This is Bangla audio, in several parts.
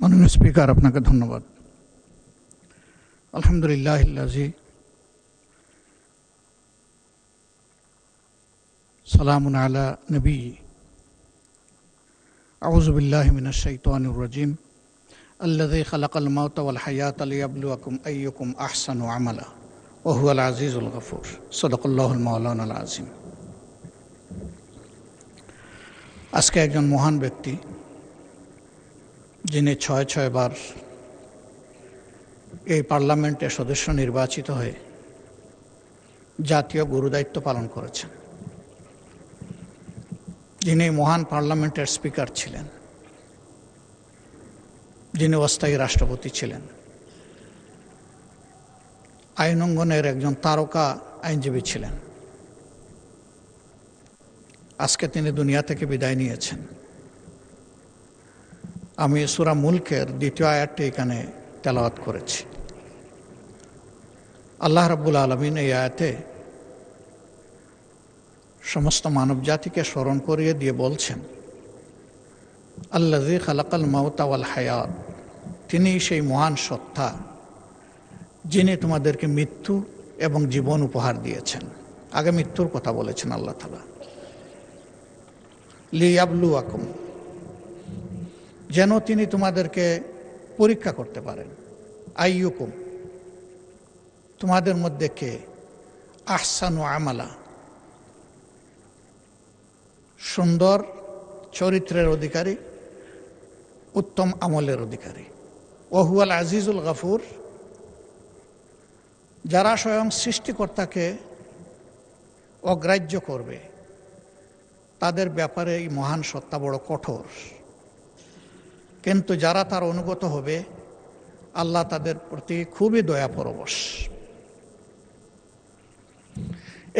মাননীয় স্পিকার, আপনাকে ধন্যবাদ। আলহামদুলিল্লাহিল্লাযী সালামুন আলা নবী আউযু বিল্লাহি মিনাশ শাইতানির রাজীম আল্লাযী খালাকাল মাউতা ওয়াল হায়াতা লিয়াবলুয়াকুম আইয়ুকুম আহসানু আমালা ওয়া হুয়াল আজিজুল গফুর। সাদাকাল্লাহুল মাওলানাল আযীম। আজকে একজন মহান ব্যক্তি, যিনি ছয় বার এই পার্লামেন্টের সদস্য নির্বাচিত হয়ে জাতীয় গুরুদায়িত্ব পালন করেছেন, যিনি মহান পার্লামেন্টের স্পিকার ছিলেন, যিনি অস্থায়ী রাষ্ট্রপতি ছিলেন, আইন অঙ্গনের একজন তারকা আইনজীবী ছিলেন। আজকে তিনি দুনিয়া থেকে বিদায় নিয়েছেন। আমি সূরা মুলকের দ্বিতীয় আয়াতটি এখানে তেলাওয়াত করেছি। আল্লাহ রাব্বুল আলামিন এই আয়াতে সমস্ত মানব জাতিকে স্মরণ করিয়ে দিয়ে বলছেন, আল্লাযী খালাকাল মাউতা ওয়াল হায়াত, তিনি সেই মহান সত্তা যিনি তোমাদেরকে মৃত্যু এবং জীবন উপহার দিয়েছেন। আগে মৃত্যুর কথা বলেছেন আল্লাহ তাআলা, লিয়াবলুয়াকুম, যেন তিনি তোমাদেরকে পরীক্ষা করতে পারেন। আইয়ুকুম, তোমাদের মধ্যে কে আহসানু আমালা, সুন্দর চরিত্রের অধিকারী, উত্তম আমলের অধিকারী। ওয়া হুয়াল আজিজুল গফুর, যারা স্বয়ং সৃষ্টিকর্তাকে অগ্রাহ্য করবে তাদের ব্যাপারে এই মহান সত্তা বড় কঠোর, কিন্তু যারা তার অনুগত হবে আল্লাহ তাদের প্রতি খুবই দয়াপরবশ।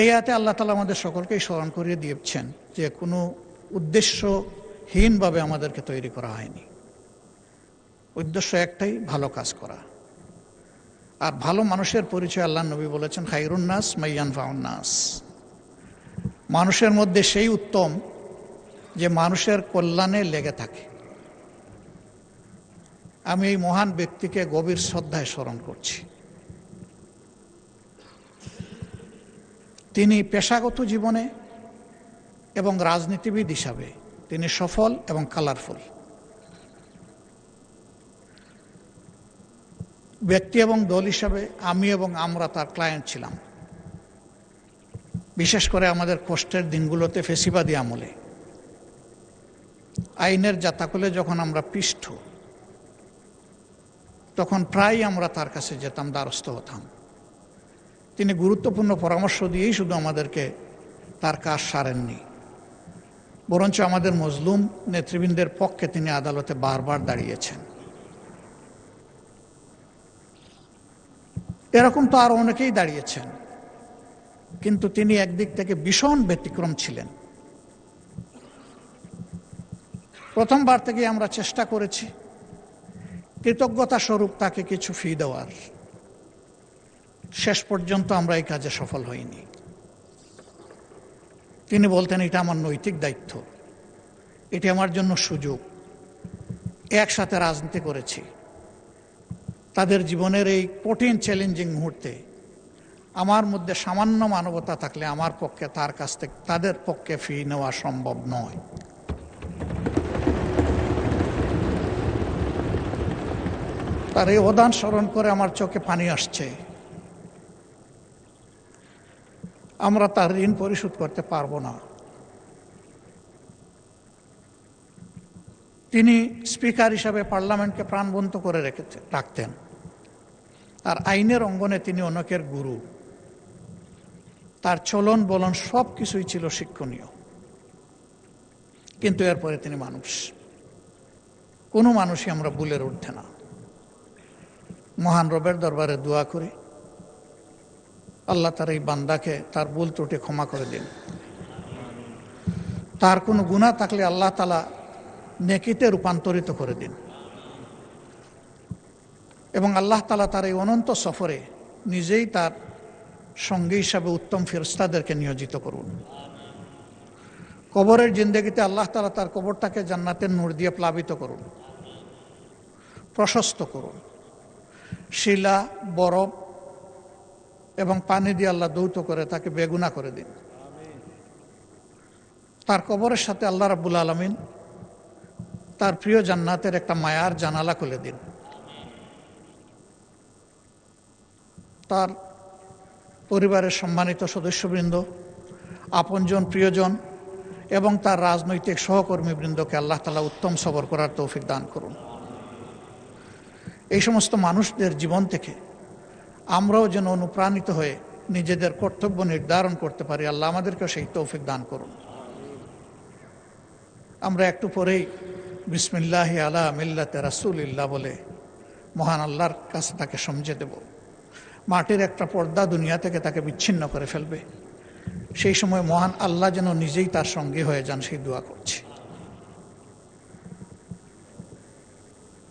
এই আয়াতে আল্লাহ তাআলা আমাদের সকলকেই স্মরণ করিয়ে দিয়েছেন যে কোনো উদ্দেশ্যহীনভাবে আমাদেরকে তৈরি করা হয়নি। উদ্দেশ্য একটাই, ভালো কাজ করা। আর ভালো মানুষের পরিচয় আল্লাহ নবী বলেছেন, খায়রুন নাস মান ইয়ানফাউন নাস, মানুষের মধ্যে সেই উত্তম যে মানুষের কল্যাণে লেগে থাকে। আমি এই মহান ব্যক্তিকে গভীর শ্রদ্ধায় স্মরণ করছি। তিনি পেশাগত জীবনে এবং রাজনীতিবিদ হিসাবে তিনি সফল এবং কালারফুল। ব্যক্তি এবং দল হিসাবে আমি এবং আমরা তার ক্লায়েন্ট ছিলাম, বিশেষ করে আমাদের কষ্টের দিনগুলোতে ফেসিবাদী আমলে আইনের জাতাকলে যখন আমরা পিষ্ট, তখন প্রায় আমরা তার কাছে যেতাম, দ্বারস্থ হতাম। তিনি গুরুত্বপূর্ণ পরামর্শ দিয়েই শুধু আমাদেরকে তার কাজ সারেননি, বরঞ্চ আমাদের মজলুম নেতৃবৃন্দের পক্ষে তিনি আদালতে বারবার দাঁড়িয়েছেন। এরকম তো আরো অনেকেই দাঁড়িয়েছেন, কিন্তু তিনি একদিক থেকে ভীষণ ব্যতিক্রম ছিলেন। প্রথমবার থেকে আমরা চেষ্টা করেছি কৃতজ্ঞতা স্বরূপ তাকে কিছু ফি দেওয়ার, শেষ পর্যন্ত আমরা এই কাজে সফল হইনি। তিনি বলতেন, এটা আমার নৈতিক দায়িত্ব, এটি আমার জন্য সুযোগ। একসাথে রাজনীতি করেছি, তাদের জীবনের এই কঠিন চ্যালেঞ্জিং মুহূর্তে আমার মধ্যে সামান্য মানবতা থাকলে আমার পক্ষে তার কাছ থেকে তাদের পক্ষে ফি নেওয়া সম্ভব নয়। তার এই অবদান স্মরণ করে আমার চোখে পানি আসছে। আমরা তার ঋণ পরিশোধ করতে পারবো না। তিনি স্পিকার হিসাবে পার্লামেন্টকে প্রাণবন্ত করে রাখতেন, আর আইনের অঙ্গনে তিনি অনেকের গুরু। তার চলন বলন সব কিছুই ছিল শিক্ষণীয়। কিন্তু এরপরে তিনি মানুষ, কোনো মানুষই আমরা ভুলের ঊর্ধ্বে না। মহান রবের দরবারে দোয়া করি, আল্লাহ তার এই বান্দাকে তার ভুল ত্রুটি ক্ষমা করে দিন। তার কোনো গুনাহ থাকলে আল্লাহ তাআলা নেকিতে রূপান্তরিত করে দিন, এবং আল্লাহ তাআলা তার এই অনন্ত সফরে নিজেই তার সঙ্গী হিসাবে উত্তম ফেরেশতাদেরকে নিয়োজিত করুন। কবরের জিন্দেগিতে আল্লাহ তাআলা তার কবরটাকে জান্নাতের নূর দিয়ে প্লাবিত করুন। প্রশস্ত করুন। শিলা, বরফ এবং পানি দিয়ে আল্লাহ দৌত করে তাকে বেগুনা করে দিন। তার কবরের সাথে আল্লাহ রাব্বুল আলামিন তার প্রিয় জান্নাতের একটা মায়ার জানালা খুলে দিন। তার পরিবারের সম্মানিত সদস্যবৃন্দ, আপনজন, প্রিয়জন এবং তার রাজনৈতিক সহকর্মীবৃন্দকে আল্লাহ তাআলা উত্তম সবর করার তৌফিক দান করুন। এই সমস্ত মানুষদের জীবন থেকে আমরাও যেন অনুপ্রাণিত হয়ে নিজেদের কর্তব্য নির্ধারণ করতে পারি। আল্লাহ আমাদেরকেও সেই তৌফিক দান করুন। আমরা একটু পরেই বিসমিল্লাহি আলা মিল্লাতে রাসূলিল্লাহ বলে মহান আল্লাহর কাছে তাকে সমঝে দেব। মাটির একটা পর্দা দুনিয়া থেকে তাকে বিচ্ছিন্ন করে ফেলবে। সেই সময় মহান আল্লাহ যেন নিজেই তার সঙ্গী হয়ে যান, সেই দোয়া করছি।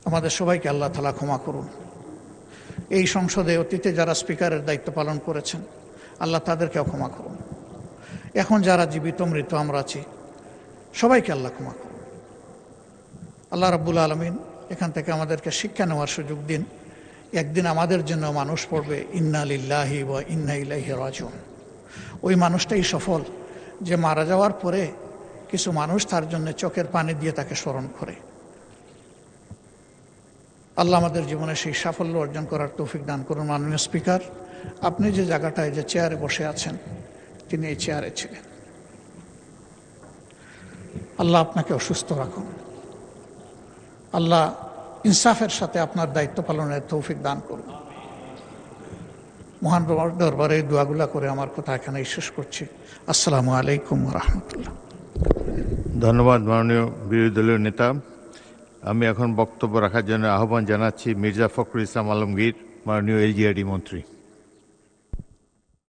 আমাদের সবাইকে আল্লাহ তাআলা ক্ষমা করুন। এই সংসদে অতীতে যারা স্পিকারের দায়িত্ব পালন করেছেন, আল্লাহ তাদেরকেও ক্ষমা করুন। এখন যারা জীবিত মৃত আমরা আছি, সবাইকে আল্লাহ ক্ষমা করুন। আল্লাহ রাব্বুল আলামিন এখান থেকে আমাদেরকে শিক্ষা নেওয়ার সুযোগ দিন। একদিন আমাদের জন্য মানুষ পড়বে ইন্না লিল্লাহি ওয়া ইন্না ইলাইহি রাজিউন। ওই মানুষটাই সফল যে মারা যাওয়ার পরে কিছু মানুষ তার জন্য চোখের পানি দিয়ে তাকে স্মরণ করে। আল্লাহ আমাদের জীবনে সেই সাফল্য অর্জন করার তৌফিক দান করুন। মাননীয় স্পিকার, আপনি যে জায়গাটায় যে চেয়ারে বসে আছেন, তিনি এই চেয়ারে ছিলেন। আল্লাহ আপনাকে অসুস্থ রাখুন। আল্লাহ ইনসাফের সাথে আপনার দায়িত্ব পালনের তৌফিক দান করুন। মহান দরবারে এই দোয়াগুলা করে আমার কথা এখানেই শেষ করছি। আসসালামু আলাইকুম ওয়া রাহমাতুল্লাহ। ধন্যবাদ মাননীয় বিরোধী দলীয় নেতা। আমি এখন বক্তব্য রাখার জন্য আহ্বান জানাচ্ছি মির্জা ফখরুল ইসলাম আলমগীর, মাননীয় এলজিআরডি মন্ত্রী।